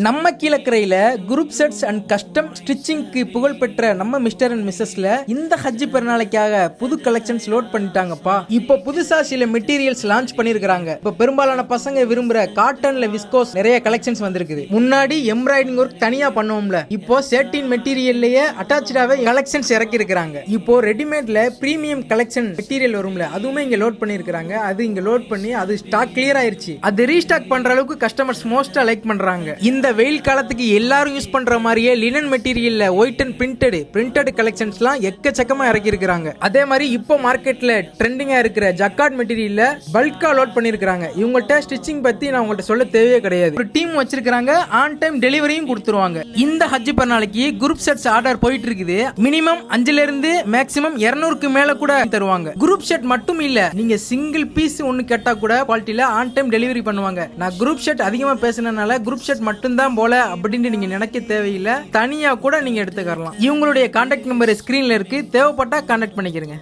நம்ம கீழக்கரையில group sets and custom ஸ்டிச்சிங்க்கு புகழ்பெற்ற நம்ம மிஸ்டர் அண்ட் மிஸ்ஸஸ்ல இந்த ஹஜ் பெருநாளைக்காக புது கலெக்ஷன்ஸ் லோட் பண்ணிட்டாங்கப்பா. இப்போ புதுசா சில மெட்டீரியல்ஸ் லான்ச் பண்ணிருக்காங்க. இப்போ பெரும்பாலான பசங்க விரும்புற காட்டன்ல விஸ்கோஸ் நிறைய கலெக்ஷன்ஸ் வந்திருக்குது. முன்னாடி எம்ப்ராய்டிங் ஒர்க் தனியா பண்ணுவோம்ல, இப்போ சேட்டின் மெட்டீரியல்லயே அட்டாச்சாவே கலெக்ஷன்ஸ் இறக்கி இருக்காங்க. இப்போ ரெடிமேட்ல பிரீமியம் கலெக்ஷன் மெட்டீரியல் வரும்ல, அதுவுமே இங்க லோட் பண்ணிருக்காங்க. அது இங்க லோட் பண்ணி அது ஸ்டாக் கிளியர் ஆயிருச்சு. அது ரீஸ்டாக் பண்ற அளவுக்கு கஸ்டமர்ஸ் மோஸ்டா லைக் பண்றாங்க. இந்த வெயில் காலத்துக்கு எல்லாரும் யூஸ் பண்ற மாதிரியே லினன் மெட்டீரியல்ல ஒயிட் அண்ட் பிரிண்டட் கலெக்ஷன்ஸ்லாம் எக்கச்சக்கமா இறக்கி இருக்காங்க. அதே மாதிரி இப்போ மார்க்கெட்ல ட்ரெண்டிங்கா இருக்கிற ஜக்கார்ட் மெட்டீரியல்ல பல்கா லோட் பண்ணிருக்காங்க. இவங்கள்ட்ட ஸ்டிச்சிங் பத்தி நான் உங்கள்ட்ட சொல்ல தேவையே கிடையாது. ஒரு டீம் வச்சிருக்காங்க, ஆன் டைம் டெலிவரியும் கொடுத்துருவாங்க. இந்த ஹஜ் பெருநாளைக்கு குரூப் செட்ஸ் ஆர்டர் போயிட்டு இருக்குது. மினிமம் 5ல இருந்து மேக்ஸிமம் 200க்கு மேல கூட தருவாங்க. குரூப் செட் மட்டும் இல்ல, நீங்க சிங்கிள் பீஸ் ஒன்னு கேட்டா கூட குவாலிட்டியில ஆன் டைம் டெலிவரி பண்ணுவாங்க. நான் குரூப் செட் அதிகமா பேசினனால குரூப் செட் மட்டும் தான் போல அப்படின்னு நீங்க நினைக்க தேவையில்லை, தனியா கூட நீங்க எடுத்துக்கலாம். இவங்களுடைய கான்டாக்ட் நம்பர் ஸ்கிரீன்ல இருக்கு, தேவைப்பட்டா கான்டாக்ட் பண்ணிக்கிறீங்க.